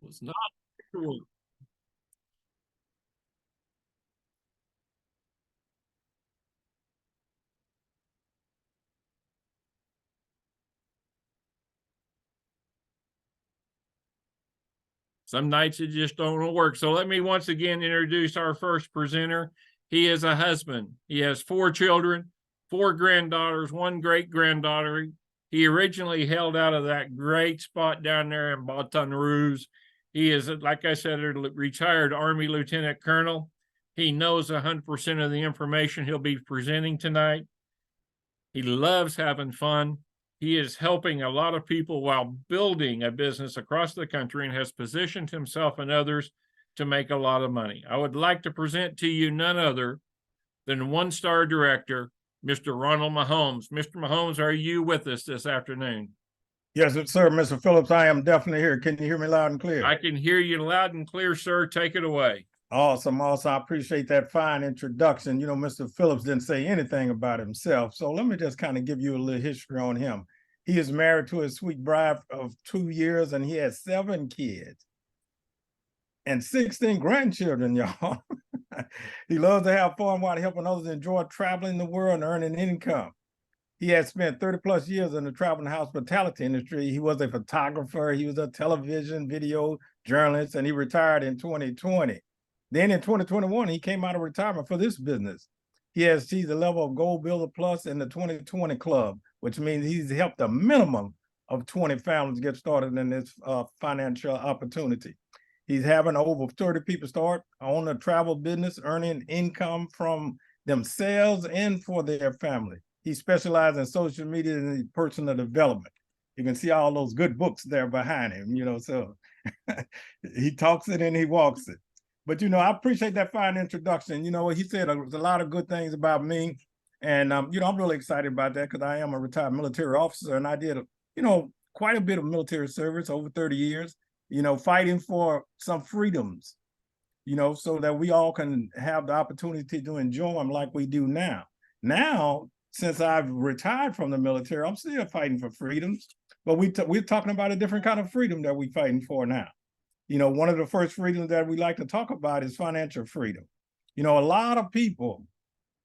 Was not cool. Some nights it just don't work. So let me once again introduce our first presenter. He is a husband. He has 4 children, 4 granddaughters, 1 great granddaughter. He originally held out of that great spot down there in Baton Rouge. He is, like I said, a retired Army Lieutenant Colonel. He knows 100% of the information he'll be presenting tonight. He loves having fun. He is helping a lot of people while building a business across the country and has positioned himself and others to make a lot of money. I would like to present to you none other than one-star director, Mr. Ronald Mahomes. Mr. Mahomes, are you with us this afternoon? Yes, sir, Mr. Phillips, I am definitely here. Can you hear me loud and clear? I can hear you loud and clear, sir. Take it away. Awesome. I appreciate that fine introduction. You know, Mr. Phillips didn't say anything about himself, so let me just kind of give you a little history on him. He is married to a sweet bride of 2 years, and he has 7 kids and 16 grandchildren, y'all. He loves to have fun while helping others enjoy traveling the world and earning income. He has spent 30 plus years in the travel and hospitality industry. He was a photographer. He was a television video journalist, and he retired in 2020. Then in 2021, he came out of retirement for this business. He has achieved the level of Gold Builder Plus in the 2020 club, which means he's helped a minimum of 20 families get started in this financial opportunity. He's having over 30 people start on a travel business, earning income from themselves and for their family. He specializes in social media and personal development. You can see all those good books there behind him, you know, so he talks it and he walks it. But, you know, I appreciate that fine introduction. You know, he said a lot of good things about me. And, you know, I'm really excited about that because I am a retired military officer and I did, you know, quite a bit of military service over 30 years, you know, fighting for some freedoms, you know, so that we all can have the opportunity to enjoy them like we do now. Now, since I've retired from the military, I'm still fighting for freedoms, but we're talking about a different kind of freedom that we're fighting for now. You know, one of the first freedoms that we like to talk about is financial freedom. You know, a lot of people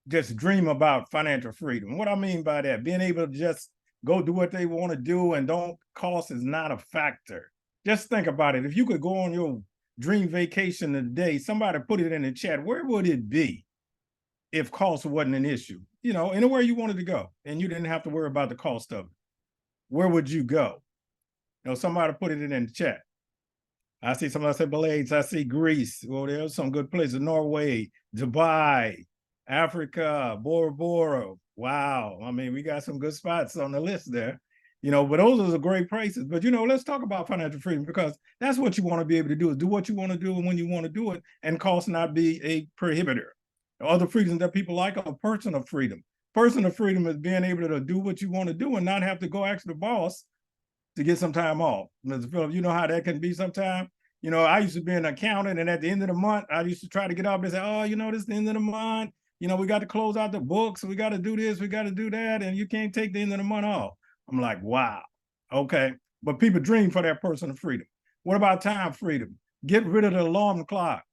just dream about financial freedom. What I mean by that, being able to just go do what they want to do and don't cost is not a factor. Just think about it. If you could go on your dream vacation today, somebody put it in the chat, where would it be if cost wasn't an issue? You know, anywhere you wanted to go and you didn't have to worry about the cost of it. Where would you go? You know, somebody put it in the chat. I see somebody say Blades. I see Greece. Well, there's some good places. Norway, Dubai, Africa, Bora Bora. Wow. I mean, we got some good spots on the list there. You know, but those are the great places. But, you know, let's talk about financial freedom because that's what you want to be able to do is do what you want to do and when you want to do it and cost not be a prohibitor. Other freedoms that people like are personal freedom. Personal freedom is being able to do what you want to do and not have to go ask the boss to get some time off. Mr. Phillips, you know how that can be sometimes. You know, I used to be an accountant, and at the end of the month, I used to try to get up and say, oh, you know, this is the end of the month. You know, we got to close out the books. We got to do this. We got to do that. And you can't take the end of the month off. I'm like, wow. Okay. But people dream for that personal freedom. What about time freedom? Get rid of the alarm clock.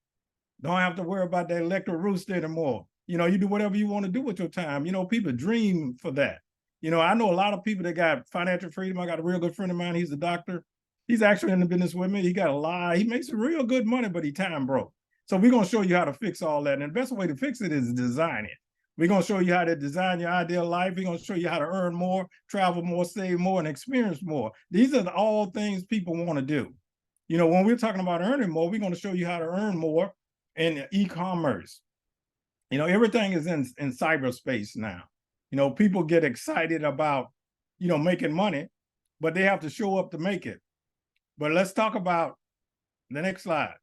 Don't have to worry about that electric rooster anymore. You know, you do whatever you want to do with your time. You know, people dream for that. You know, I know a lot of people that got financial freedom. I got a real good friend of mine. He's a doctor. He's actually in the business with me. He got a lot. He makes real good money, but he time broke. So we're going to show you how to fix all that. And the best way to fix it is design it. We're going to show you how to design your ideal life. We're going to show you how to earn more, travel more, save more, and experience more. These are all things people want to do. You know, when we're talking about earning more, we're going to show you how to earn more in e-commerce. You know, everything is in cyberspace now. You know, people get excited about, you know, making money, but they have to show up to make it. But let's talk about the next slide.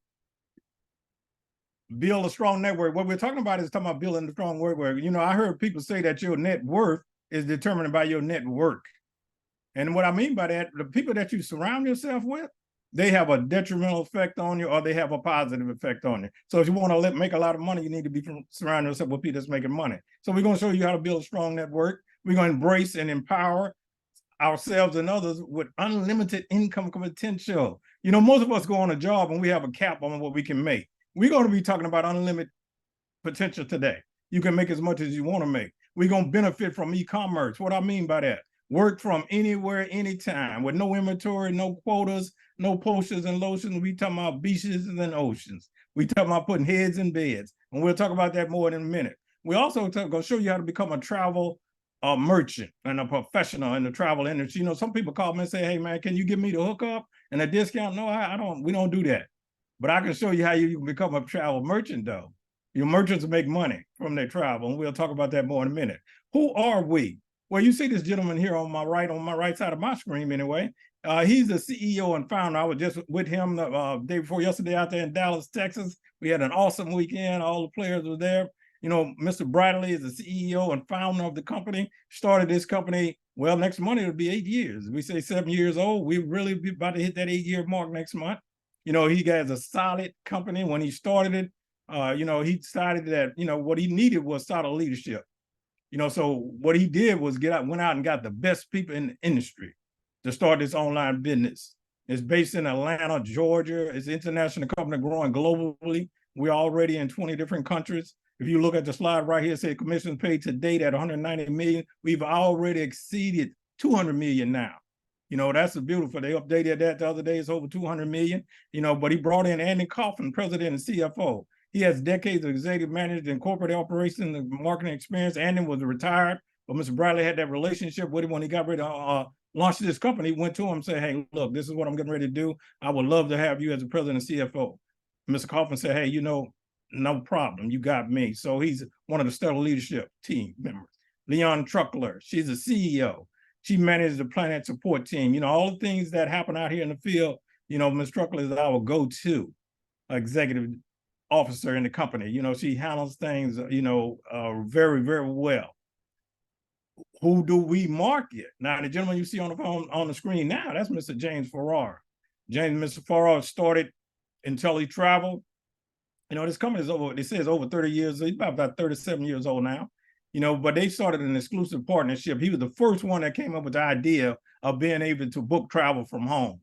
Build a strong network. What we're talking about is talking about building a strong network. You know, I heard people say that your net worth is determined by your network. And what I mean by that, the people that you surround yourself with, they have a detrimental effect on you or they have a positive effect on you. So if you want to make a lot of money, you need to be surrounding yourself with people that's making money. So we're going to show you how to build a strong network. We're going to embrace and empower ourselves and others with unlimited income potential. You know, most of us go on a job and we have a cap on what we can make. We're going to be talking about unlimited potential today. You can make as much as you want to make. We're going to benefit from e-commerce. What I mean by that, work from anywhere, anytime, with no inventory, no quotas, no posters and lotions. We talking about beaches and oceans. We talking about putting heads in beds. And we'll talk about that more in a minute. We also going to show you how to become a travel merchant and a professional in the travel industry. You know, some people call me and say, hey man, can you give me the hookup and a discount? No, I don't, we don't do that. But I can show you how you can become a travel merchant though. Your merchants make money from their travel, and we'll talk about that more in a minute. Who are we? Well, you see this gentleman here on my right side of my screen anyway. He's the CEO and founder. I was just with him the day before yesterday out there in Dallas, Texas. We had an awesome weekend. All the players were there. You know, Mr. Bradley is the CEO and founder of the company. Started this company, well, next month it'll be 8 years. We say 7 years old. We really be about to hit that 8-year mark next month. You know, he has a solid company. When he started it, you know, he decided that, you know, what he needed was solid leadership. You know, so what he did was went out and got the best people in the industry to start this online business. It's based in Atlanta, Georgia. It's an international company growing globally. We're already in 20 different countries. If you look at the slide right here, say commissions paid to date at 190 million. We've already exceeded 200 million now. You know, that's beautiful. They updated that the other day. It's over 200 million, you know, but he brought in Andy Kaufman, president and CFO. He has decades of executive management and corporate operations and marketing experience. Andy was retired, but Mr. Bradley had that relationship with him when he got ready to launch this company. He went to him and said, hey, look, this is what I'm getting ready to do. I would love to have you as a president and CFO. Mr. Kaufman said, hey, you know, no problem. You got me. So he's one of the stellar leadership team members. Leon Truckler, she's a CEO. She managed the Planet support team. You know, all the things that happen out here in the field, you know, Ms. Truckler is our go-to executive officer in the company. You know, she handles things, you know, very, very well. Who do we market? Now, the gentleman you see on the phone on the screen now, that's Mr. James Farrar. Mr. Farrar started IntelliTravel. You know, this company is over, they say it's over 30 years. He's about 37 years old now. You know, but they started an exclusive partnership. He was the first one that came up with the idea of being able to book travel from home.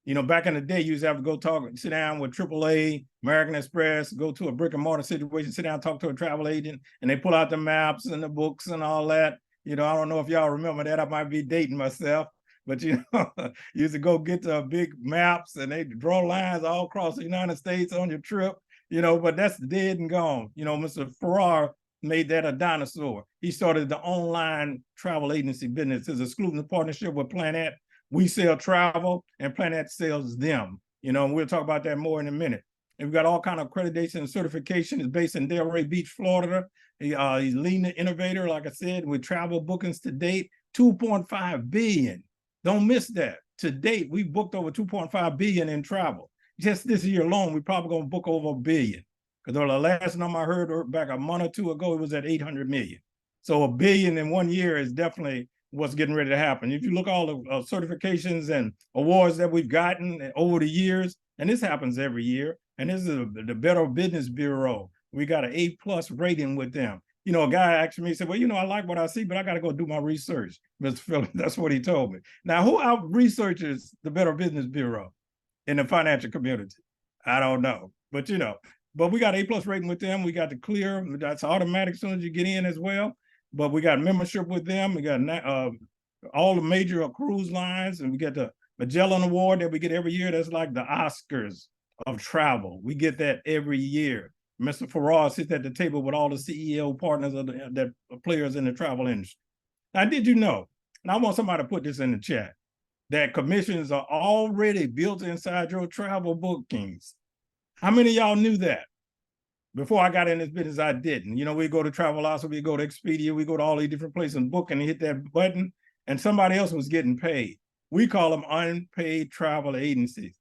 You know, back in the day, you used to have to go sit down with AAA, American Express, go to a brick and mortar situation, sit down, talk to a travel agent, and they pull out the maps and the books and all that. You know, I don't know if y'all remember that. I might be dating myself, but you know, you used to go get the big maps and they draw lines all across the United States on your trip, you know, but that's dead and gone. You know, Mr. Farrar made that a dinosaur. He started the online travel agency business. His exclusive partnership with Planet. We sell travel and Planet sells them. You know, and we'll talk about that more in a minute. And we've got all kind of accreditation and certification. It's based in Delray Beach, Florida. He's leading the innovator, like I said, with travel bookings to date, 2.5 billion. Don't miss that. To date, we've booked over 2.5 billion in travel. Just this year alone, we're probably going to book over $1 billion. Because the last number I heard back a month or two ago, it was at 800 million. So $1 billion in 1 year is definitely what's getting ready to happen. If you look at all the certifications and awards that we've gotten over the years, and this happens every year, and this is the Better Business Bureau. We got an A+ rating with them. You know, a guy asked me, he said, well, you know, I like what I see, but I got to go do my research, Mr. Phillips. That's what he told me. Now, who out researches the Better Business Bureau in the financial community? I don't know, but you know, but we got A+ rating with them. We got the clear, that's automatic as soon as you get in as well. But we got membership with them. We got all the major cruise lines, and we get the Magellan Award that we get every year. That's like the Oscars of travel. We get that every year. Mr. Farrar sits at the table with all the CEO partners of the players in the travel industry. Now, did you know, and I want somebody to put this in the chat, that commissions are already built inside your travel bookings? How many of y'all knew that? Before I got in this business, I didn't. You know, we go to Travelocity, we go to Expedia, we go to all these different places and book and hit that button, and somebody else was getting paid. We call them unpaid travel agencies.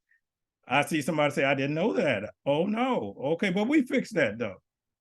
I see somebody say, I didn't know that. Oh, no. Okay, but we fixed that, though.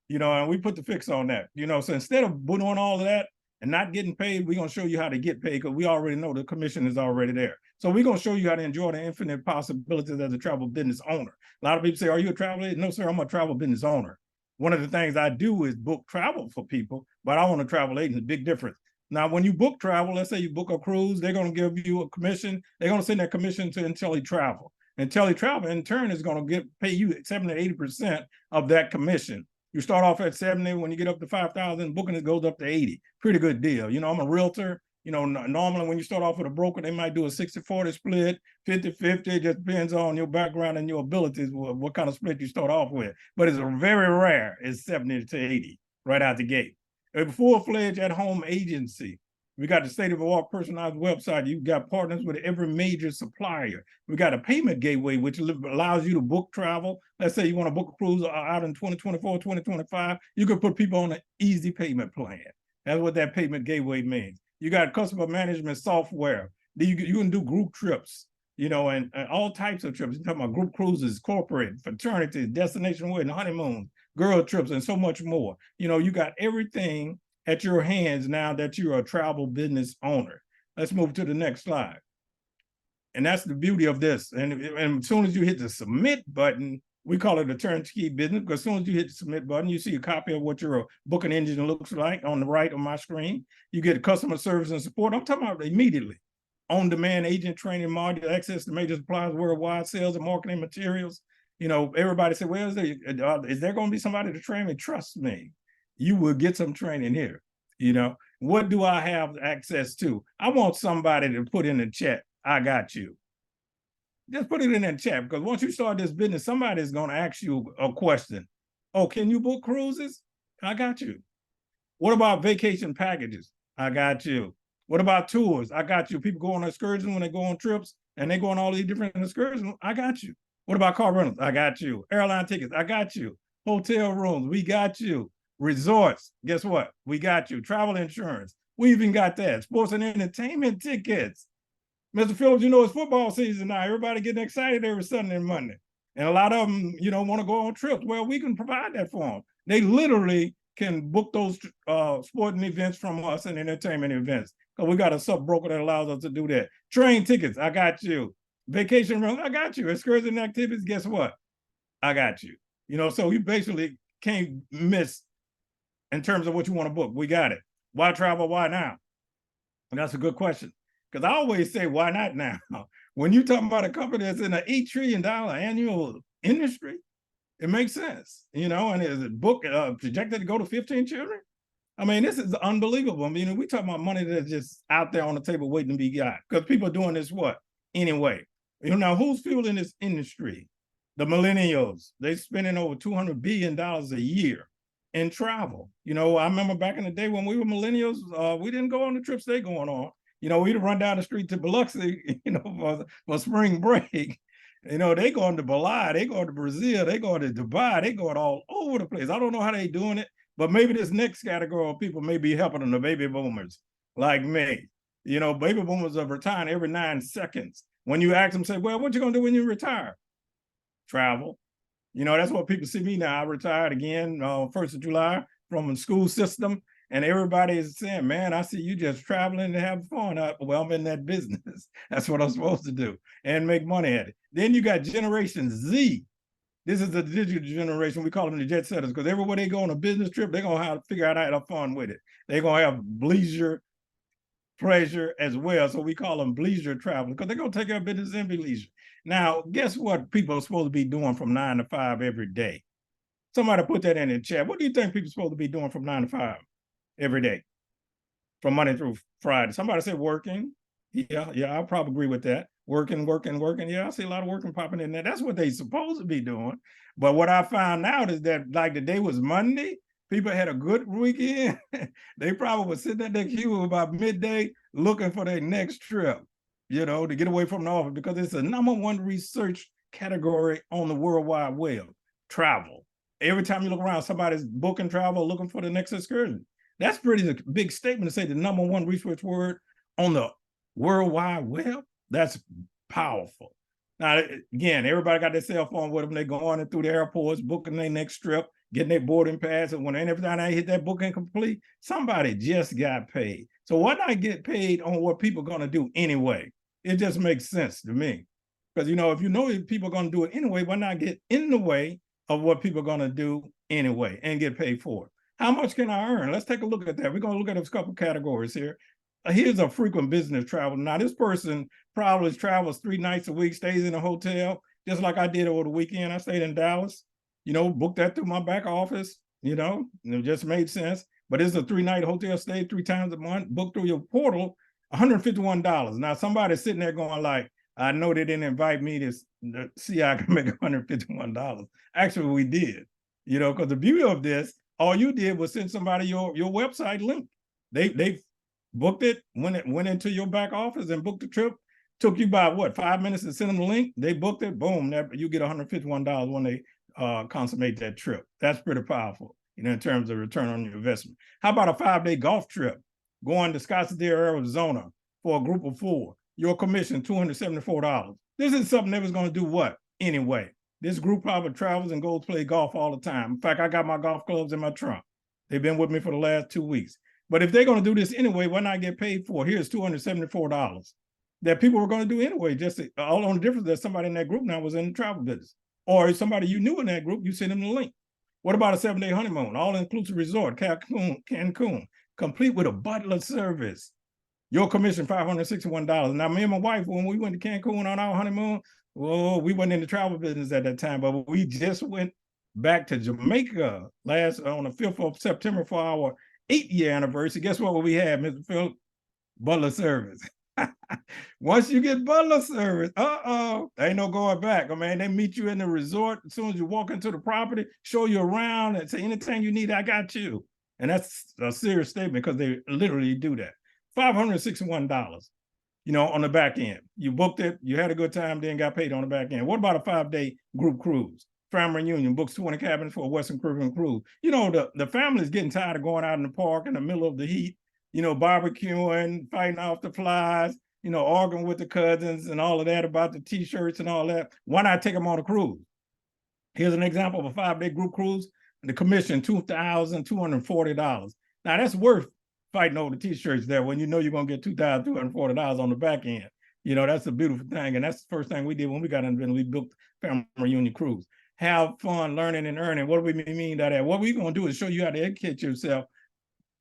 You know, and we put the fix on that. You know, so instead of doing all of that and not getting paid, we're going to show you how to get paid because we already know the commission is already there. So we're going to show you how to enjoy the infinite possibilities as a travel business owner. A lot of people say, are you a travel agent? No, sir, I'm a travel business owner. One of the things I do is book travel for people, but I own a travel agent. Big difference. Now, when you book travel, let's say you book a cruise, they're going to give you a commission. They're going to send that commission to IntelliTravel. IntelliTravel, in turn, is going to pay you 70 to 80% of that commission. You start off at 70. When you get up to 5,000, booking it goes up to 80. Pretty good deal. You know, I'm a realtor. You know, normally when you start off with a broker, they might do a 60-40 split, 50-50. It just depends on your background and your abilities, what kind of split you start off with. But it's very rare. It's 70 to 80 right out the gate. A full-fledged at-home agency. We got the State of Walk personalized website. You've got partners with every major supplier. We got a payment gateway, which allows you to book travel. Let's say you want to book a cruise out in 2024, 2025. You can put people on an easy payment plan. That's what that payment gateway means. You got customer management software. You can do group trips, you know, and all types of trips. You're talking about group cruises, corporate, fraternities, destination wedding, honeymoons, girl trips, and so much more. You know, you got everything at your hands now that you're a travel business owner. Let's move to the next slide. And that's the beauty of this. And as soon as you hit the submit button, we call it a turnkey business, because as soon as you hit the submit button, you see a copy of what your booking engine looks like on the right of my screen. You get customer service and support. I'm talking about immediately. On-demand agent training module, access to major suppliers worldwide, sales and marketing materials. You know, everybody said, well, is there going to be somebody to train me? Trust me, you will get some training here. You know, what do I have access to? I want somebody to put in the chat, I got you. Just put it in that chat, because once you start this business, somebody is going to ask you a question. Oh, can you book cruises? I got you. What about vacation packages? I got you. What about tours? I got you. People go on excursions when they go on trips and they go on all these different excursions. I got you. What about car rentals? I got you. Airline tickets? I got you. Hotel rooms? We got you. Resorts? Guess what? We got you. Travel insurance? We even got that. Sports and entertainment tickets. Mr. Phillips, you know, it's football season now. Everybody getting excited every Sunday and Monday. And a lot of them, you know, want to go on trips. Well, we can provide that for them. They literally can book those sporting events from us and entertainment events. Because we got a sub-broker that allows us to do that. Train tickets, I got you. Vacation rentals, I got you. Excursion activities, guess what? I got you. You know, so you basically can't miss in terms of what you want to book. We got it. Why travel? Why now? And that's a good question. Because I always say, why not now? When you're talking about a company that's in an $8 trillion annual industry, it makes sense, you know, and is it book projected to go to 15 children? I mean, this is unbelievable. I mean, we talking about money that's just out there on the table waiting to be got, because people are doing this what? Anyway, you know, now who's fueling this industry? The millennials. They're spending over $200 billion a year in travel. You know, I remember back in the day when we were millennials, we didn't go on the trips they going on. You know, we'd run down the street to Biloxi, you know, for spring break. You know, they going to Bali, they going to Brazil, they going to Dubai, they going all over the place. I don't know how they doing it, but maybe this next category of people may be helping them, the baby boomers like me. You know, baby boomers are retiring every 9 seconds. When you ask them, say, well, what you gonna do when you retire? Travel. You know, that's what people see me now. I retired again, 1st of July from the school system. And everybody is saying, man, I see you just traveling to have fun. Well, I'm in that business. That's what I'm supposed to do and make money at it. Then you got Generation Z. This is the digital generation. We call them the jet setters, because everywhere they go on a business trip, they're going to have to figure out how to have fun with it. They're going to have leisure, pleasure as well. So we call them leisure travelers, because they're going to take care of business and be leisure. Now, guess what people are supposed to be doing from 9 to 5 every day? Somebody put that in the chat. What do you think people are supposed to be doing from 9 to 5? Every day, from Monday through Friday? Somebody said working. Yeah, I'll probably agree with that. Working. Yeah, I see a lot of working popping in there. That's what they supposed to be doing. But what I found out is that, like, the day was Monday, people had a good weekend. They probably was sitting at their queue about midday looking for their next trip, you know, to get away from the office, because it's the #1 research category on the World Wide Web, travel. Every time you look around, somebody's booking travel, looking for the next excursion. That's pretty big statement to say the #1 research word on the World Wide Web. That's powerful. Now, again, everybody got their cell phone with them. They're going through the airports, booking their next trip, getting their boarding pass. And when every time they hit that booking complete, somebody just got paid. So why not get paid on what people are going to do anyway? It just makes sense to me. Because, you know, if you know people are going to do it anyway, why not get in the way of what people are going to do anyway and get paid for it? How much can I earn? Let's take a look at that. We're going to look at a couple categories here. Here's a frequent business travel. Now, this person probably travels 3 nights a week, stays in a hotel, just like I did over the weekend. I stayed in Dallas, booked that through my back office, and it just made sense. But it's a 3-night hotel stay 3 times a month, booked through your portal, $151. Now, somebody's sitting there going like, I know they didn't invite me to see I can make $151. Actually, we did, because the beauty of this, all you did was send somebody your website link. They booked it, went into your back office and booked the trip. Took you by what, 5 minutes to send them the link? They booked it, boom, you get $151 when they consummate that trip. That's pretty powerful, in terms of return on your investment. How about a 5-day golf trip going to Scottsdale, Arizona for a group of 4? Your commission, $274. This is something they was going to do what? Anyway, this group probably travels and goes play golf all the time. In fact, I got my golf clubs in my trunk. They've been with me for the last 2 weeks. But if they're going to do this anyway, why not get paid for? Here's $274 that people were going to do anyway. Just all on the difference that somebody in that group now was in the travel business. Or if somebody you knew in that group, you send them the link. What about a 7-day honeymoon, all-inclusive resort, Cancun, complete with a butler service? Your commission, $561. Now, me and my wife, when we went to Cancun on our honeymoon, well, we weren't in the travel business at that time, but we just went back to Jamaica on the 5th of September for our 8-year anniversary. Guess what we had, Mr. Phil? Butler service. Once you get butler service, ain't no going back. I mean, they meet you in the resort as soon as you walk into the property, show you around and say, anything you need, I got you. And that's a serious statement because they literally do that. $561, on the back end. You booked it, you had a good time, then got paid on the back end. What about a 5-day group cruise? Family reunion, books 20 cabins for a Western Caribbean cruise. The family's getting tired of going out in the park in the middle of the heat, barbecuing, fighting off the flies, arguing with the cousins and all of that about the t-shirts and all that. Why not take them on a cruise? Here's an example of a 5-day group cruise. The commission, $2,240. Now, that's worth fighting over the t-shirts there when you're going to get $2,240 on the back end. That's a beautiful thing. And that's the first thing we did when we got in, we booked family reunion cruise. Have fun learning and earning. What do we mean by that? What we're going to do is show you how to educate yourself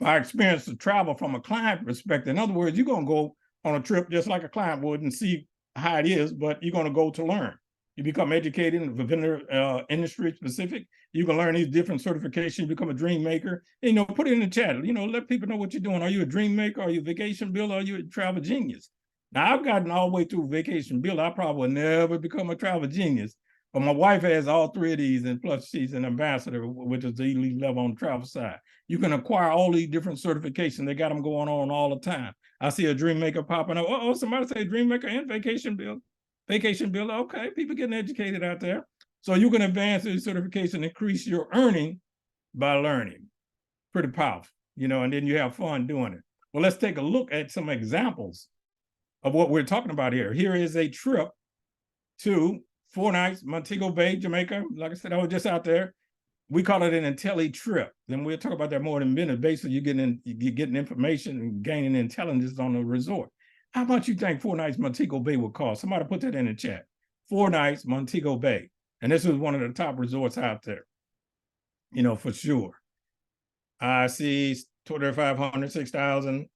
by experience of travel from a client perspective. In other words, you're going to go on a trip just like a client would and see how it is, but you're going to go to learn. You become educated in the vendor industry specific. You can learn these different certifications, become a dream maker. Put it in the chat. Let people know what you're doing. Are you a dream maker? Are you a vacation builder? Are you a travel genius? Now, I've gotten all the way through vacation builder. I probably will never become a travel genius. But my wife has all 3 of these, and plus she's an ambassador, which is the elite level on the travel side. You can acquire all these different certifications. They got them going on all the time. I see a dream maker popping up. Somebody say dream maker and vacation builder. Vacation builder, okay, people getting educated out there. So you can advance your certification, increase your earning by learning. Pretty powerful, and then you have fun doing it. Well, let's take a look at some examples of what we're talking about here. Here is a trip to 4 nights, Montego Bay, Jamaica. Like I said, I was just out there. We call it an Intelli trip. Then we'll talk about that more in a minute. Basically, you're getting information and gaining intelligence on the resort. How much you think 4 nights Montego Bay would cost? Somebody put that in the chat. 4 nights Montego Bay. And this is one of the top resorts out there, for sure. I see 2,500, 6,000,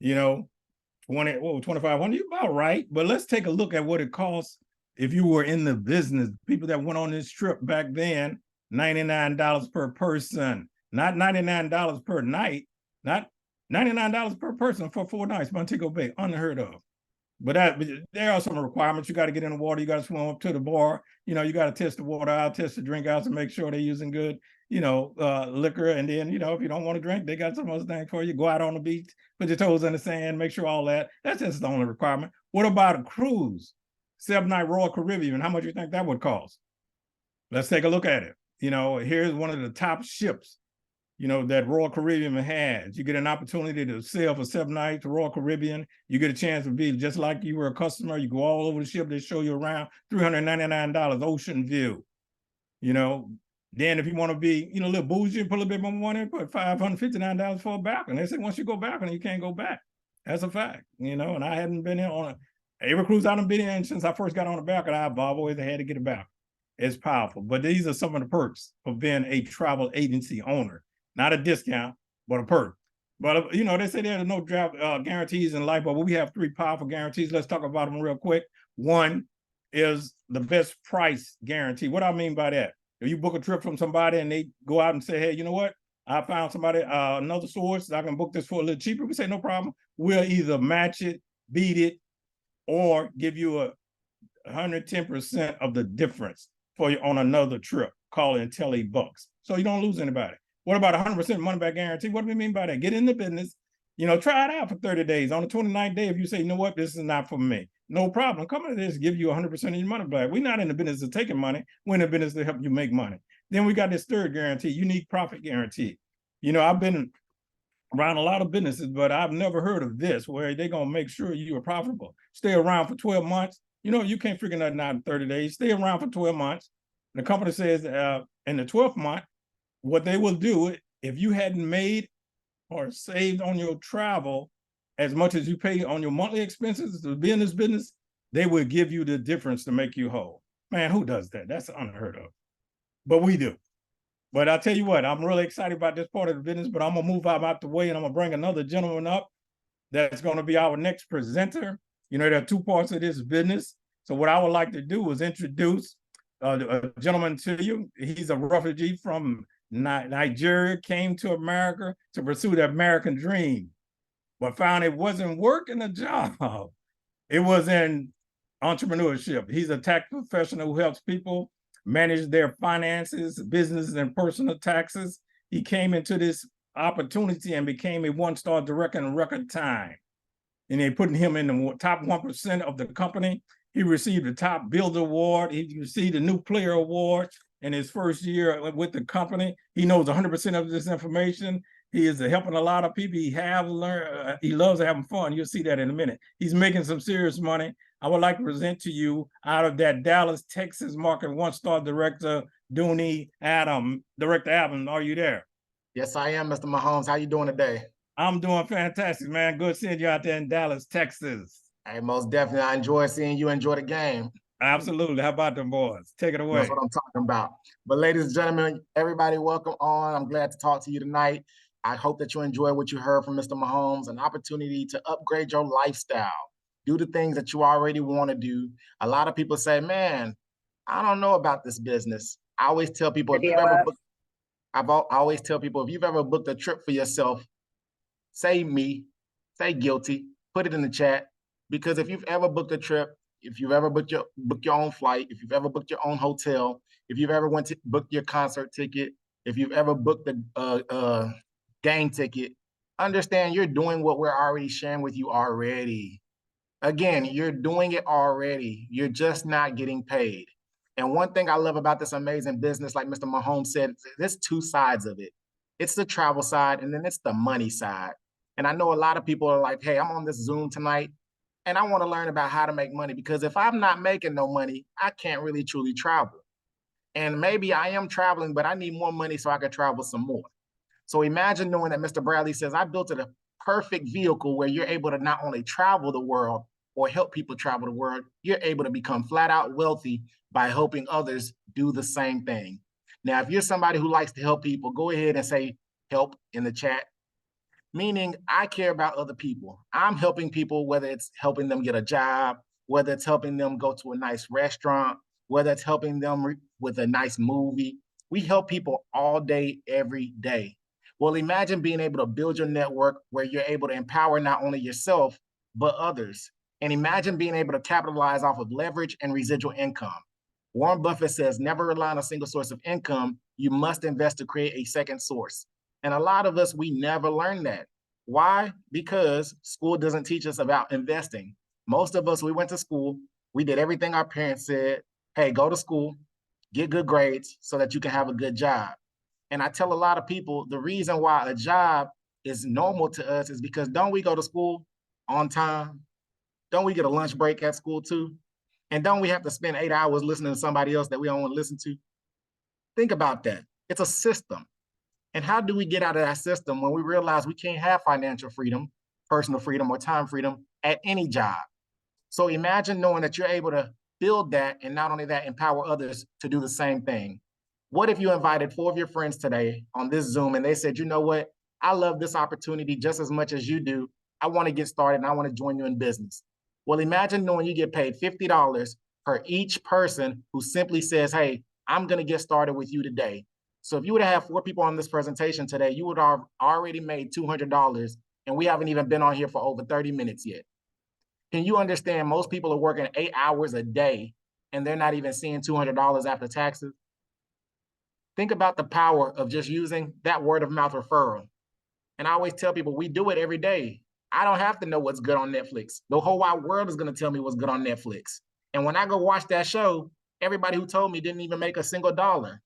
2,500, you're about right. But let's take a look at what it costs if you were in the business. People that went on this trip back then, $99 per person, not $99 per night, not $99 per person for 4 nights, Montego Bay, unheard of. But there are some requirements. You got to get in the water. You got to swim up to the bar. You got to test the water out, test the drink out to make sure they're using good, liquor. And then, if you don't want to drink, they got some other thing for you. Go out on the beach, put your toes in the sand, make sure all that. That's just the only requirement. What about a cruise? 7-night Royal Caribbean. How much do you think that would cost? Let's take a look at it. Here's one of the top ships, that Royal Caribbean has. You get an opportunity to sail for 7 nights to Royal Caribbean. You get a chance to be just like you were a customer. You go all over the ship. They show you around. $399 ocean view. Then if you want to be, a little bougie, put a little bit more money, put $559 for a balcony. They said once you go balcony, you can't go back. That's a fact, and I hadn't been in on every cruise I've been in since I first got on the balcony. I've always had to get a balcony. It's powerful. But these are some of the perks of being a travel agency owner. not a discount, but a perk. But you know, they say there are no draft guarantees in life, but we have 3 powerful guarantees. Let's talk about them real quick. One is the best price guarantee. What I mean by that? If you book a trip from somebody and they go out and say, hey, you know what? I found somebody, another source, I can book this for a little cheaper. We say, no problem. We'll either match it, beat it, or give you 110% of the difference for you on another trip. Call it IntelliBucks. So you don't lose anybody. What about 100% money back guarantee? What do we mean by that? Get in the business, you know, try it out for 30 days. On the 29th day, if you say, you know what, this is not for me, no problem. Come into this, give you 100% of your money back. We're not in the business of taking money. We're in the business to help you make money. Then we got this third guarantee, unique profit guarantee. You know, I've been around a lot of businesses, but I've never heard of this, where they're going to make sure you are profitable. Stay around for 12 months. You know, you can't figure nothing out in 30 days. Stay around for 12 months. The company says in the 12th month, what they will do, if you hadn't made or saved on your travel as much as you pay on your monthly expenses to be in this business, they will give you the difference to make you whole. Man, who does that? That's unheard of. But we do. But I tell you what, I'm really excited about this part of the business, but I'm going to move out the way and I'm going to bring another gentleman up that's going to be our next presenter. You know, there are 2 parts of this business. So what I would like to do is introduce a gentleman to you. He's a refugee from Nigeria, came to America to pursue the American dream, but found it wasn't working a job. It was in entrepreneurship. He's a tax professional who helps people manage their finances, business, and personal taxes. He came into this opportunity and became a 1-star director in record time. And they put him in the top 1% of the company. He received the top builder award. He received the new player award in his first year with the company. He knows 100% of this information. He is helping a lot of people. He loves having fun. You'll see that in a minute. He's making some serious money. I would like to present to you out of that Dallas, Texas market, 1-star director, Dooney Adam. Director Adam, are you there? Yes, I am, Mr. Mahomes. How you doing today? I'm doing fantastic, man. Good seeing you out there in Dallas, Texas. Hey, most definitely. I enjoy seeing you enjoy the game. Absolutely. How about them boys? Take it away. That's what I'm talking about. But ladies and gentlemen, everybody, welcome on. I'm glad to talk to you tonight. I hope that you enjoy what you heard from Mr. Mahomes, an opportunity to upgrade your lifestyle. Do the things that you already want to do. A lot of people say, man, I don't know about this business. I always tell people, if you've ever booked, I always tell people, if you've ever booked a trip for yourself, say me, say guilty, put it in the chat. Because if you've ever booked a trip, if you've ever booked your own flight, if you've ever booked your own hotel, if you've ever went to book your concert ticket, if you've ever booked the game ticket, understand you're doing what we're already sharing with you already. Again, you're doing it already. You're just not getting paid. And one thing I love about this amazing business, like Mr. Mahomes said, there's 2 sides of it. It's the travel side, and then it's the money side. And I know a lot of people are like, hey, I'm on this Zoom tonight, and I want to learn about how to make money, because if I'm not making no money, I can't really truly travel. And maybe I am traveling, but I need more money so I can travel some more. So imagine knowing that Mr. Bradley says, I built a perfect vehicle where you're able to not only travel the world or help people travel the world, you're able to become flat out wealthy by helping others do the same thing. Now, if you're somebody who likes to help people, go ahead and say help in the chat. Meaning I care about other people. I'm helping people, whether it's helping them get a job, whether it's helping them go to a nice restaurant, whether it's helping them with a nice movie. We help people all day, every day. Well, imagine being able to build your network where you're able to empower not only yourself, but others. And imagine being able to capitalize off of leverage and residual income. Warren Buffett says, never rely on a single source of income. You must invest to create a second source. And a lot of us, we never learn that. Why? Because school doesn't teach us about investing. Most of us, we went to school, we did everything our parents said. Hey, go to school, get good grades so that you can have a good job. And I tell a lot of people, the reason why a job is normal to us is because don't we go to school on time? Don't we get a lunch break at school too? And don't we have to spend 8 hours listening to somebody else that we don't want to listen to? Think about that. It's a system. And how do we get out of that system when we realize we can't have financial freedom, personal freedom, or time freedom at any job? So imagine knowing that you're able to build that, and not only that, empower others to do the same thing. What if you invited 4 of your friends today on this Zoom and they said, you know what? I love this opportunity just as much as you do. I want to get started and I want to join you in business. Well, imagine knowing you get paid $50 per each person who simply says, hey, I'm going to get started with you today. So if you would have had 4 people on this presentation today, you would have already made $200, and we haven't even been on here for over 30 minutes yet. Can you understand most people are working 8 hours a day and they're not even seeing $200 after taxes? Think about the power of just using that word of mouth referral. And I always tell people, we do it every day. I don't have to know what's good on Netflix. The whole wide world is going to tell me what's good on Netflix. And when I go watch that show, everybody who told me didn't even make a single dollar.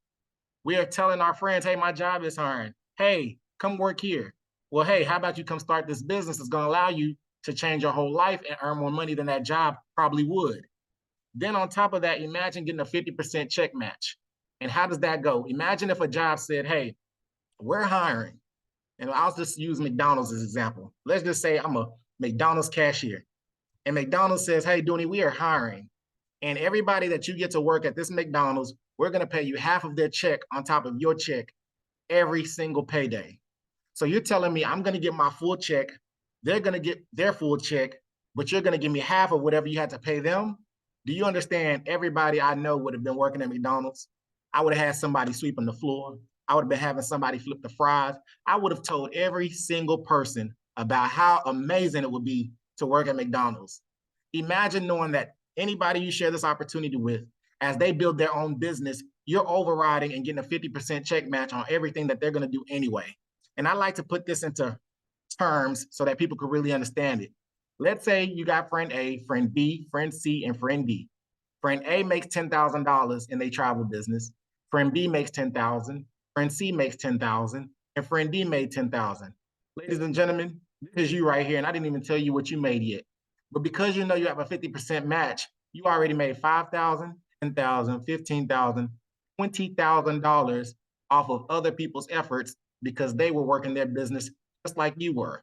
We are telling our friends, hey, my job is hiring. Hey, come work here. Well, hey, how about you come start this business that's going to allow you to change your whole life and earn more money than that job probably would. Then on top of that, imagine getting a 50% check match. And how does that go? Imagine if a job said, hey, we're hiring. And I'll just use McDonald's as an example. Let's just say I'm a McDonald's cashier. And McDonald's says, hey, Dooney, we are hiring. And everybody that you get to work at this McDonald's, we're going to pay you half of their check on top of your check every single payday. So you're telling me I'm going to get my full check. They're going to get their full check, but you're going to give me half of whatever you had to pay them. Do you understand? Everybody I know would have been working at McDonald's. I would have had somebody sweeping the floor. I would have been having somebody flip the fries. I would have told every single person about how amazing it would be to work at McDonald's. Imagine knowing that anybody you share this opportunity with, as they build their own business, you're overriding and getting a 50% check match on everything that they're going to do anyway. And I like to put this into terms so that people can really understand it. Let's say you got friend A, friend B, friend C, and friend D. Friend A makes $10,000 in their travel business. Friend B makes $10,000. Friend C makes $10,000, and friend D made $10,000. Ladies and gentlemen, this is you right here, and I didn't even tell you what you made yet. But because you know you have a 50% match, you already made $5,000, $10,000, $15,000, $20,000 off of other people's efforts because they were working their business just like you were.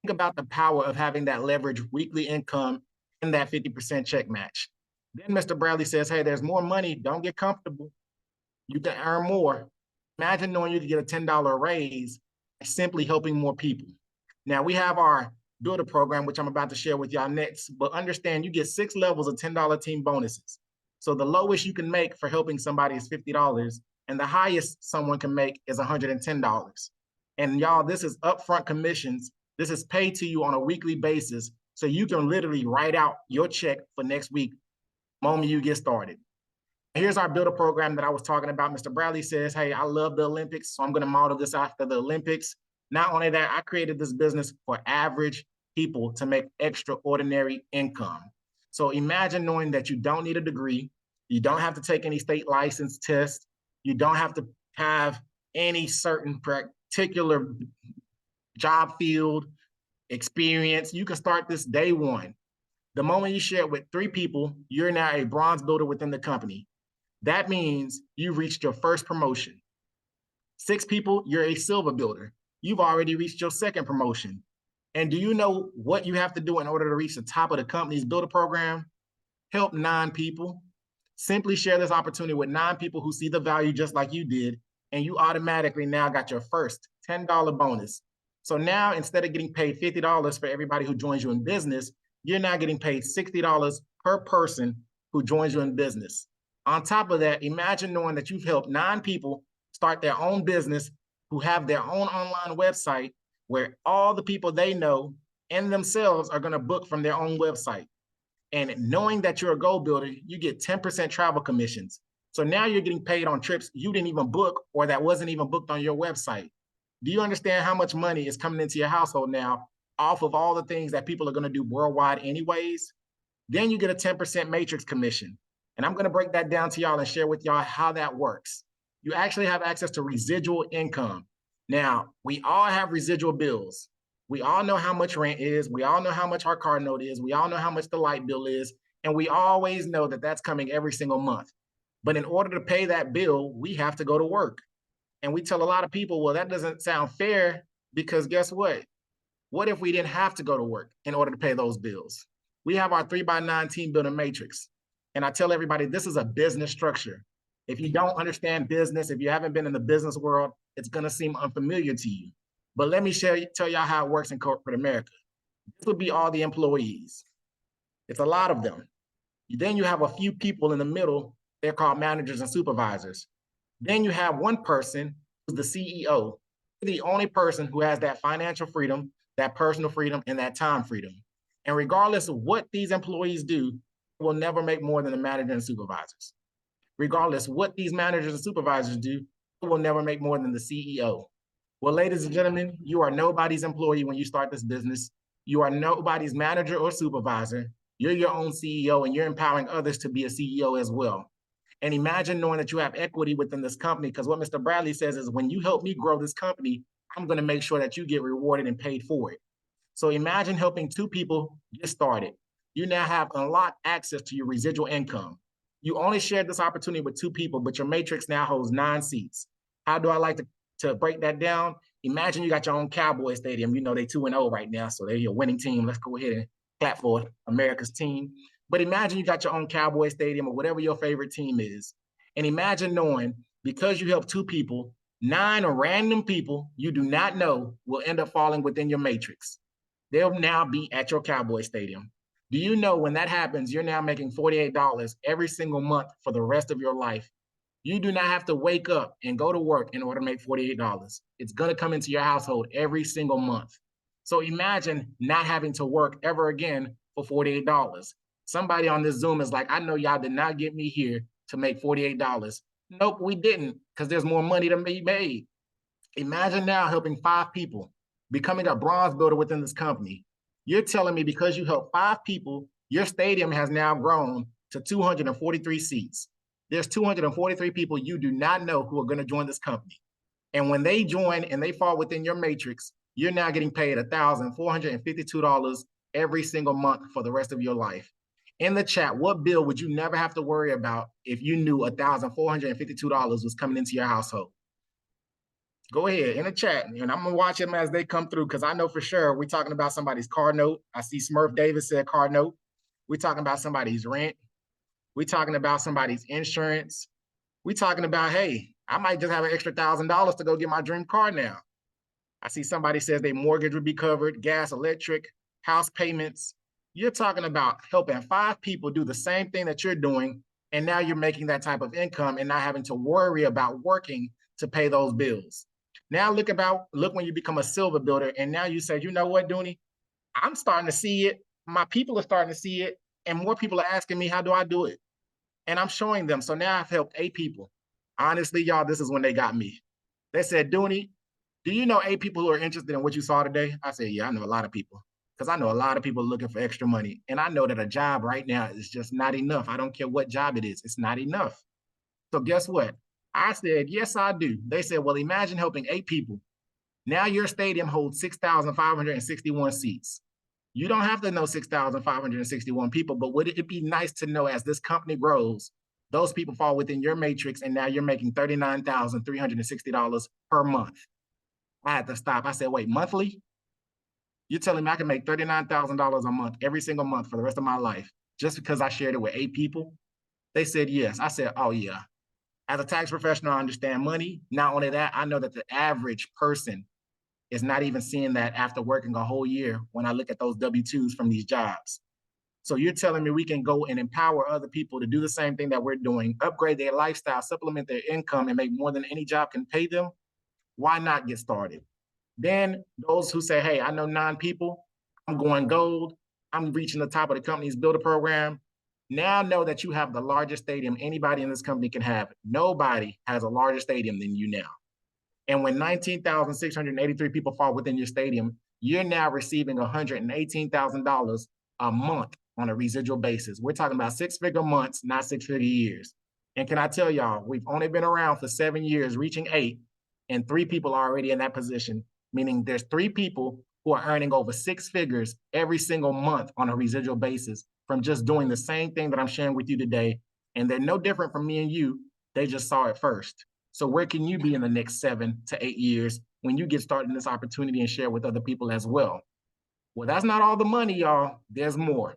Think about the power of having that leverage weekly income in that 50% check match. Then Mr. Bradley says, hey, there's more money. Don't get comfortable. You can earn more. Imagine knowing you could get a $10 raise by simply helping more people. Now we have our builder program, which I'm about to share with y'all next, but understand you get 6 levels of $10 team bonuses. So the lowest you can make for helping somebody is $50, and the highest someone can make is $110. And y'all, this is upfront commissions. This is paid to you on a weekly basis, so you can literally write out your check for next week the moment you get started. Here's our builder program that I was talking about. Mr. Bradley says, hey, I love the Olympics, so I'm going to model this after the Olympics. Not only that, I created this business for average people to make extraordinary income. So imagine knowing that you don't need a degree. You don't have to take any state license test. You don't have to have any certain particular job field experience. You can start this day one. The moment you share it with 3 people, you're now a bronze builder within the company. That means you've reached your first promotion. 6 people, you're a silver builder. You've already reached your second promotion. And do you know what you have to do in order to reach the top of the company's builder program? Help 9 people. Simply share this opportunity with 9 people who see the value just like you did, and you automatically now got your first $10 bonus. So now instead of getting paid $50 for everybody who joins you in business, you're now getting paid $60 per person who joins you in business. On top of that, imagine knowing that you've helped 9 people start their own business who have their own online website where all the people they know and themselves are going to book from their own website. And knowing that you're a goal builder, you get 10% travel commissions. So now you're getting paid on trips you didn't even book or that wasn't even booked on your website. Do you understand how much money is coming into your household now off of all the things that people are going to do worldwide anyways? Then you get a 10% matrix commission. And I'm going to break that down to y'all and share with y'all how that works. You actually have access to residual income. Now, we all have residual bills. We all know how much rent is. We all know how much our car note is. We all know how much the light bill is. And we always know that that's coming every single month. But in order to pay that bill, we have to go to work. And we tell a lot of people, well, that doesn't sound fair because guess what? What if we didn't have to go to work in order to pay those bills? We have our 3x9 team building matrix. And I tell everybody, this is a business structure. If you don't understand business, if you haven't been in the business world, it's gonna seem unfamiliar to you. But let me tell y'all how it works in corporate America. This would be all the employees. It's a lot of them. Then you have a few people in the middle, they're called managers and supervisors. Then you have one person who's the CEO, the only person who has that financial freedom, that personal freedom, and that time freedom. And regardless of what these employees do, will never make more than the manager and supervisors. Regardless what these managers and supervisors do, will never make more than the CEO. Well, ladies and gentlemen, you are nobody's employee when you start this business. You are nobody's manager or supervisor. You're your own CEO, and you're empowering others to be a CEO as well. And imagine knowing that you have equity within this company, because what Mr. Bradley says is, when you help me grow this company, I'm going to make sure that you get rewarded and paid for it. So imagine helping 2 people get started. You now have unlocked access to your residual income. You only shared this opportunity with 2 people, but your matrix now holds 9 seats. How do I like to break that down? Imagine you got your own Cowboy Stadium. You know, they 2-0 right now, so they're your winning team. Let's go ahead and clap for America's team. But imagine you got your own Cowboy Stadium or whatever your favorite team is. And imagine knowing, because you helped 2 people, 9 random people you do not know will end up falling within your matrix. They'll now be at your Cowboy Stadium. Do you know when that happens, you're now making $48 every single month for the rest of your life? You do not have to wake up and go to work in order to make $48. It's going to come into your household every single month. So imagine not having to work ever again for $48. Somebody on this Zoom is like, I know y'all did not get me here to make $48. Nope, we didn't, because there's more money to be made. Imagine now helping 5 people, becoming a bronze builder within this company. You're telling me because you helped 5 people, your stadium has now grown to 243 seats. There's 243 people you do not know who are going to join this company. And when they join and they fall within your matrix, you're now getting paid $1,452 every single month for the rest of your life. In the chat, what bill would you never have to worry about if you knew $1,452 was coming into your household? Go ahead in the chat, and I'm gonna watch them as they come through, because I know for sure we're talking about somebody's car note. I see Smurf Davis said car note. We're talking about somebody's rent. We're talking about somebody's insurance. We're talking about, hey, I might just have an extra $1,000 to go get my dream car now. I see somebody says their mortgage would be covered, gas, electric, house payments. You're talking about helping 5 people do the same thing that you're doing, and now you're making that type of income and not having to worry about working to pay those bills. Now look when you become a silver builder, and now you say, you know what, Dooney? I'm starting to see it. My people are starting to see it, and more people are asking me, how do I do it? And I'm showing them. So now I've helped 8 people. Honestly, y'all, this is when they got me. They said, Dooney, do you know 8 people who are interested in what you saw today? I said, yeah, I know a lot of people, because I know a lot of people looking for extra money. And I know that a job right now is just not enough. I don't care what job it is. It's not enough. So guess what? I said, yes, I do. They said, well, imagine helping 8 people. Now your stadium holds 6,561 seats. You don't have to know 6,561 people, but would it be nice to know, as this company grows, those people fall within your matrix, and now you're making $39,360 per month. I had to stop. I said, wait, monthly? You're telling me I can make $39,000 a month every single month for the rest of my life just because I shared it with 8 people? They said, yes. I said, oh, yeah. As a tax professional, I understand money. Not only that, I know that the average person is not even seeing that after working a whole year when I look at those W-2s from these jobs. So you're telling me we can go and empower other people to do the same thing that we're doing, upgrade their lifestyle, supplement their income, and make more than any job can pay them? Why not get started? Then those who say, hey, I know 9 people, I'm going gold, I'm reaching the top of the company's builder program. Now know that you have the largest stadium anybody in this company can have. Nobody has a larger stadium than you now. And when 19,683 people fall within your stadium, you're now receiving $118,000 a month on a residual basis. We're talking about 6-figure months, not 6-figure years. And can I tell y'all, we've only been around for 7 years, reaching 8, and 3 people are already in that position, meaning there's 3 people who are earning over 6 figures every single month on a residual basis from just doing the same thing that I'm sharing with you today. And they're no different from me and you. They just saw it first. So where can you be in the next 7 to 8 years when you get started in this opportunity and share with other people as well? Well, that's not all the money, y'all. There's more.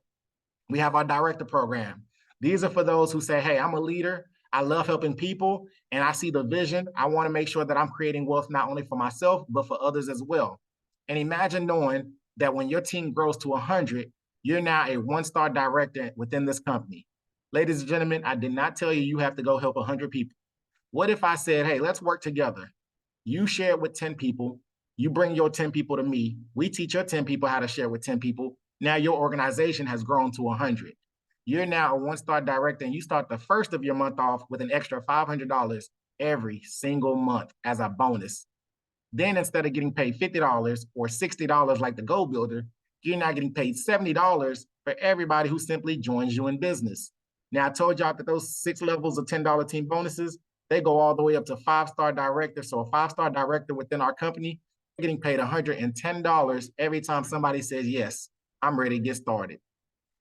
We have our director program. These are for those who say, hey, I'm a leader. I love helping people and I see the vision. I want to make sure that I'm creating wealth not only for myself, but for others as well. And imagine knowing that when your team grows to 100, you're now a one-star director within this company. Ladies and gentlemen, I did not tell you you have to go help 100 people. What if I said, hey, let's work together. You share it with 10 people. You bring your 10 people to me. We teach your 10 people how to share with 10 people. Now your organization has grown to 100. You're now a one-star director and you start the first of your month off with an extra $500 every single month as a bonus. Then instead of getting paid $50 or $60 like the Go Builder, you're now getting paid $70 for everybody who simply joins you in business. Now I told y'all that those 6 levels of $10 team bonuses, they go all the way up to 5-star director. So a 5-star director within our company, getting paid $110 every time somebody says, yes, I'm ready to get started.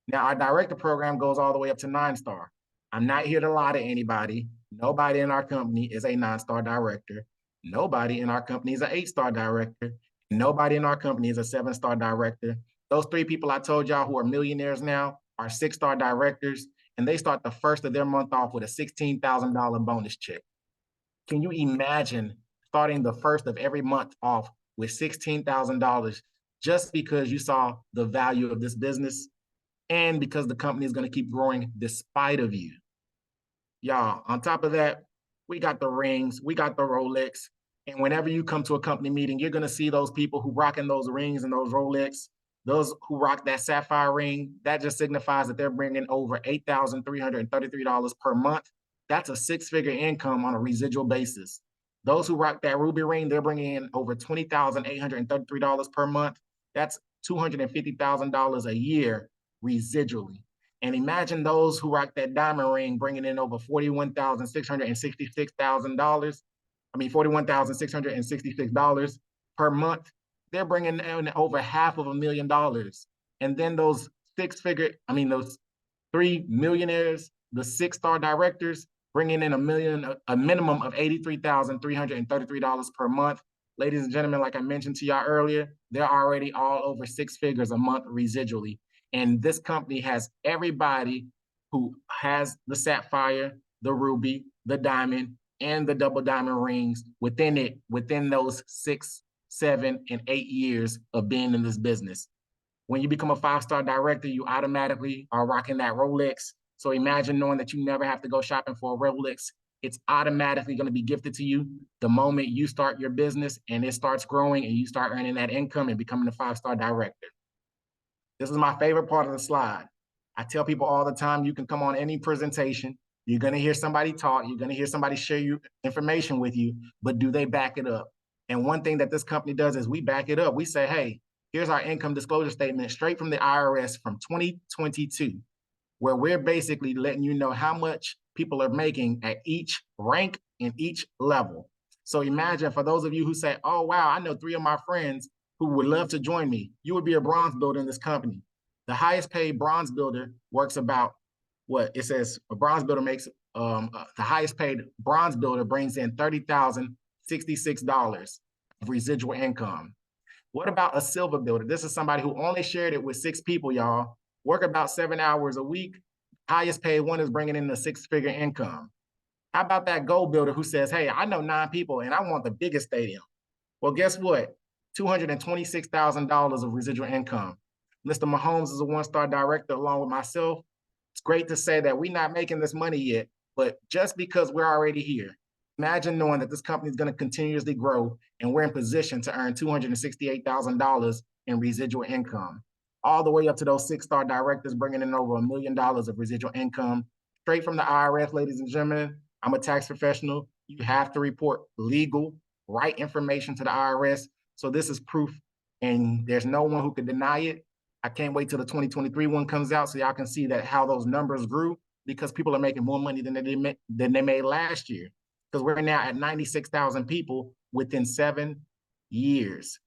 Now our director program goes all the way up to 9-star. I'm not here to lie to anybody. Nobody in our company is a 9-star director. Nobody in our company is an 8-star director. Nobody in our company is a 7-star director. Those 3 people I told y'all who are millionaires now are 6-star directors, and they start the first of their month off with a $16,000 bonus check. Can you imagine starting the first of every month off with $16,000 just because you saw the value of this business and because the company is going to keep growing despite of you? Y'all, on top of that, we got the rings, we got the Rolex, and whenever you come to a company meeting, you're going to see those people who rocking those rings and those Rolex, those who rock that sapphire ring. That just signifies that they're bringing over $8,333 per month. That's a 6-figure income on a residual basis. Those who rock that ruby ring, they're bringing in over $20,833 per month. That's $250,000 a year residually. And imagine those who rock that diamond ring bringing in over $41,666 per month. They're bringing in over $500,000. And then those those 3 millionaires, the 6-star directors, bringing in a minimum of $83,333 per month. Ladies and gentlemen, like I mentioned to y'all earlier, they're already all over 6 figures a month residually. And this company has everybody who has the sapphire, the ruby, the diamond, and the double diamond rings within those 6, 7, and 8 years of being in this business. When you become a 5-star director, you automatically are rocking that Rolex. So imagine knowing that you never have to go shopping for a Rolex. It's automatically going to be gifted to you the moment you start your business and it starts growing and you start earning that income and becoming a 5-star director. This is my favorite part of the slide. I tell people all the time, you can come on any presentation. You're going to hear somebody talk. You're going to hear somebody share you information with you, but do they back it up? And one thing that this company does is we back it up. We say, hey, here's our income disclosure statement straight from the IRS from 2022, where we're basically letting you know how much people are making at each rank and each level. So imagine for those of you who say, oh, wow, I know 3 of my friends who would love to join me. You would be a bronze builder in this company. The highest paid bronze builder works about what it says. A bronze builder makes the highest paid bronze builder brings in $30,066 of residual income. What about a silver builder? This is somebody who only shared it with 6 people, y'all. Work about 7 hours a week. Highest paid one is bringing in a 6-figure income. How about that gold builder who says, hey, I know 9 people and I want the biggest stadium? Well, guess what? $226,000 of residual income. Mr. Mahomes is a 1-star director along with myself. It's great to say that we're not making this money yet, but just because we're already here, imagine knowing that this company is going to continuously grow and we're in position to earn $268,000 in residual income, all the way up to those 6-star directors bringing in over $1 million of residual income straight from the IRS. Ladies and gentlemen, I'm a tax professional. You have to report legal, right information to the IRS. So this is proof, and there's no one who can deny it. I can't wait till the 2023 one comes out so y'all can see that how those numbers grew, because people are making more money than they made last year, because we're now at 96,000 people within 7 years.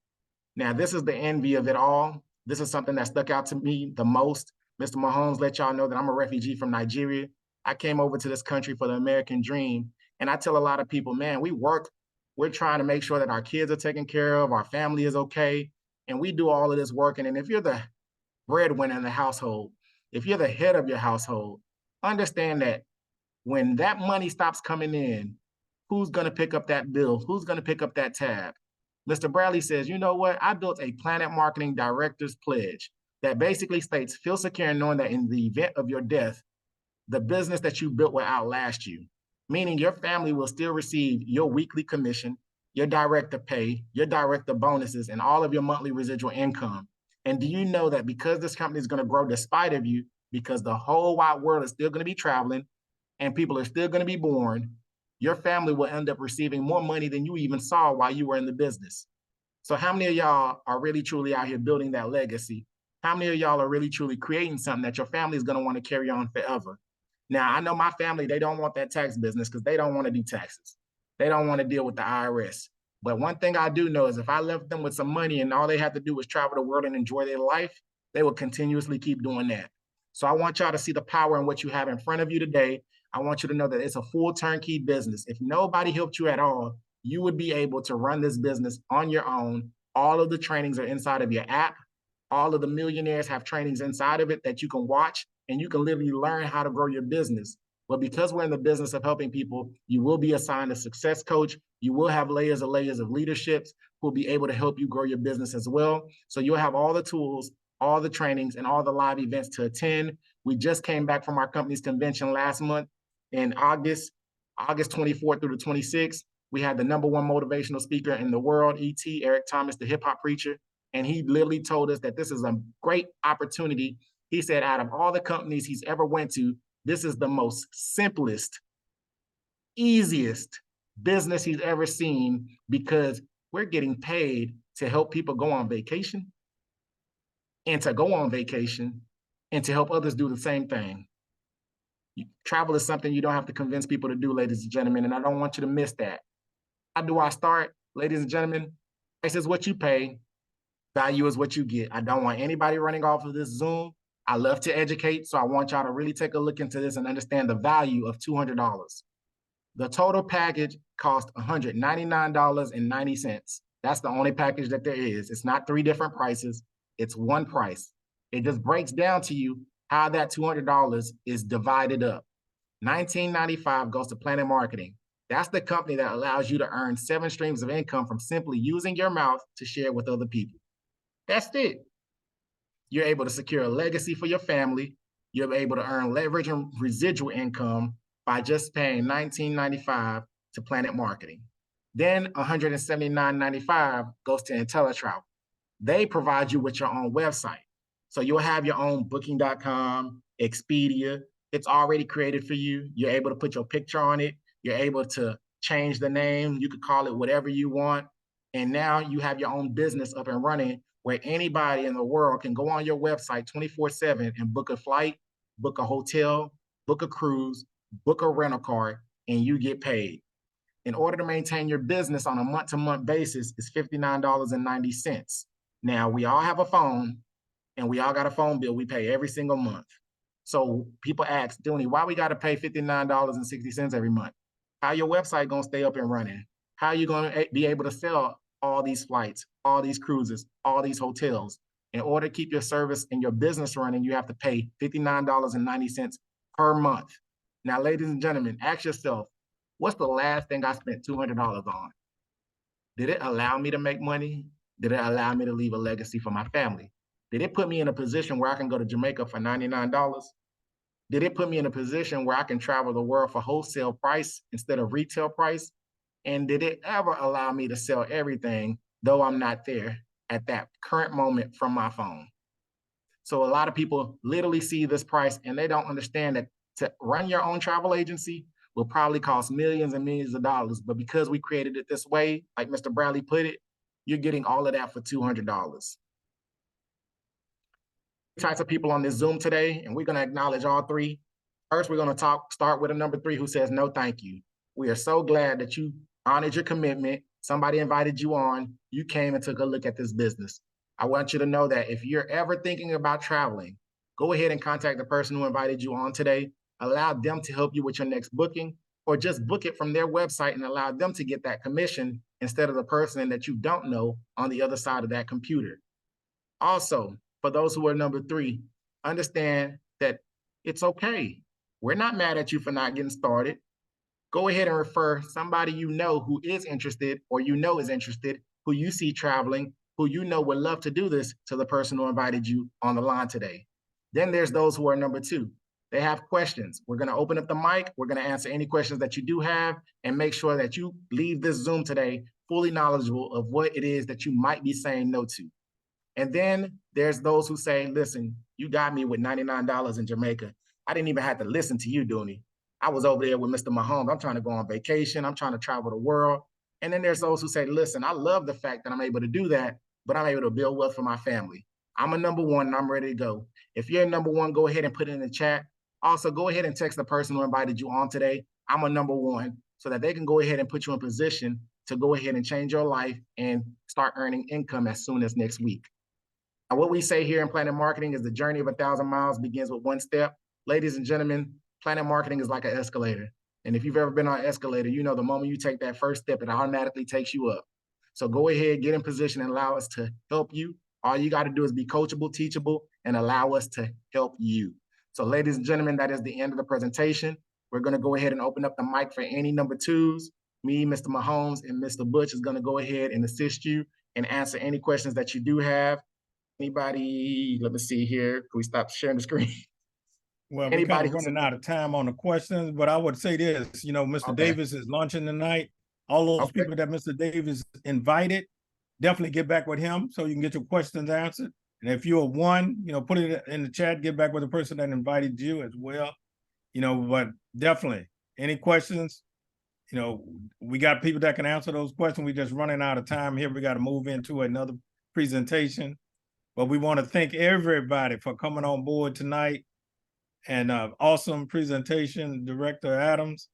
Now, this is the envy of it all. This is something that stuck out to me the most. Mr. Mahomes let y'all know that I'm a refugee from Nigeria. I came over to this country for the American dream. And I tell a lot of people, man, we're trying to make sure that our kids are taken care of, our family is okay, and we do all of this working. And if you're the breadwinner in the household, if you're the head of your household, understand that When that money stops coming in, who's going to pick up that bill? Who's going to pick up that tab? Mr. Bradley says, you know what? I built a Planet Marketing Director's Pledge that basically states, feel secure in knowing that in the event of your death, the business that you built will outlast you, meaning your family will still receive your weekly commission, your director pay, your director bonuses, and all of your monthly residual income. And do you know that because this company is going to grow despite of you, because the whole wide world is still going to be traveling and people are still going to be born, your family will end up receiving more money than you even saw while you were in the business. So how many of y'all are really truly out here building that legacy? How many of y'all are really truly creating something that your family is going to want to carry on forever? Now, I know my family, they don't want that tax business because they don't want to do taxes. They don't want to deal with the IRS. But one thing I do know is if I left them with some money and all they had to do was travel the world and enjoy their life, they will continuously keep doing that. So I want y'all to see the power in what you have in front of you today. I want you to know that it's a full turnkey business. If nobody helped you at all, you would be able to run this business on your own. All of the trainings are inside of your app. All of the millionaires have trainings inside of it that you can watch, and you can literally learn how to grow your business. But because we're in the business of helping people, you will be assigned a success coach. You will have layers of leaderships who will be able to help you grow your business as well. So you'll have all the tools, all the trainings, and all the live events to attend. We just came back from our company's convention last month in August 24th through the 26th. We had the #1 motivational speaker in the world, E.T. Eric Thomas, the hip hop preacher. And he literally told us that this is a great opportunity. He said out of all the companies he's ever went to, this is the most simplest, easiest business he's ever seen because we're getting paid to help people go on vacation and to go on vacation and to help others do the same thing. Travel is something you don't have to convince people to do, ladies and gentlemen, and I don't want you to miss that. How do I start, ladies and gentlemen? Price is what you pay. Value is what you get. I don't want anybody running off of this Zoom. I love to educate, so I want y'all to really take a look into this and understand the value of $200. The total package cost $199.90. That's the only package that there is. It's not 3 different prices. It's one price. It just breaks down to you how that $200 is divided up. $19.95 goes to Planet Marketing. That's the company that allows you to earn 7 streams of income from simply using your mouth to share with other people. That's it. You're able to secure a legacy for your family. You're able to earn leverage and residual income by just paying $19.95 to Planet Marketing. Then $179.95 goes to IntelliTravel. They provide you with your own website. So you'll have your own Booking.com, Expedia. It's already created for you. You're able to put your picture on it. You're able to change the name. You could call it whatever you want. And now you have your own business up and running where anybody in the world can go on your website 24/7 and book a flight, book a hotel, book a cruise, book a rental car, and you get paid. In order to maintain your business on a month-to-month basis is $59.90. Now, we all have a phone, and we all got a phone bill we pay every single month. So people ask, Dooney, why we got to pay $59.60 every month? How your website going to stay up and running? How are you going to be able to sell all these flights, all these cruises, all these hotels? In order to keep your service and your business running, you have to pay $59.90 per month. Now, ladies and gentlemen, ask yourself, what's the last thing I spent $200 on? Did it allow me to make money? Did it allow me to leave a legacy for my family? Did it put me in a position where I can go to Jamaica for $99? Did it put me in a position where I can travel the world for wholesale price instead of retail price? And did it ever allow me to sell everything, though I'm not there at that current moment from my phone? So a lot of people literally see this price and they don't understand that to run your own travel agency will probably cost millions and millions of dollars. But because we created it this way, like Mr. Bradley put it, you're getting all of that for $200. Types of people on this Zoom today, and we're going to acknowledge all 3. First, we're going to start with a number 3 who says, no, thank you. We are so glad that you honored your commitment. Somebody invited you on. You came and took a look at this business. I want you to know that if you're ever thinking about traveling, go ahead and contact the person who invited you on today. Allow them to help you with your next booking, or just book it from their website and allow them to get that commission instead of the person that you don't know on the other side of that computer. Also, for those who are number 3, understand that it's okay. We're not mad at you for not getting started. Go ahead and refer somebody you know who is interested or you know is interested, who you see traveling, who you know would love to do this to the person who invited you on the line today. Then there's those who are number two. They have questions. We're going to open up the mic. We're going to answer any questions that you do have and make sure that you leave this Zoom today fully knowledgeable of what it is that you might be saying no to. And then there's those who say, listen, you got me with $99 in Jamaica. I didn't even have to listen to you, Dooney. I was over there with Mr. Mahomes. I'm trying to go on vacation. I'm trying to travel the world. And then there's those who say, listen, I love the fact that I'm able to do that, but I'm able to build wealth for my family. I'm a number one and I'm ready to go. If you're a number one, go ahead and put it in the chat. Also, go ahead and text the person who invited you on today. I'm a number one, so that they can go ahead and put you in position to go ahead and change your life and start earning income as soon as next week. And what we say here in Planet Marketing is the journey of 1,000 miles begins with one step. Ladies and gentlemen, Planet Marketing is like an escalator. And if you've ever been on an escalator, you know the moment you take that first step, it automatically takes you up. So go ahead, get in position and allow us to help you. All you got to do is be coachable, teachable, and allow us to help you. So ladies and gentlemen, that is the end of the presentation. We're going to go ahead and open up the mic for any number twos. Me, Mr. Mahomes, and Mr. Butch is going to go ahead and assist you and answer any questions that you do have. Anybody, let me see here. Can we stop sharing the screen? Well, we're kind of running out of time on the questions, but I would say this, Mr. Davis is launching tonight. All those people that Mr. Davis invited, definitely get back with him so you can get your questions answered. And if you're one, put it in the chat, get back with the person that invited you as well. But definitely any questions, we got people that can answer those questions. We're just running out of time here. We got to move into another presentation. But we want to thank everybody for coming on board tonight. And awesome presentation, Director Adams.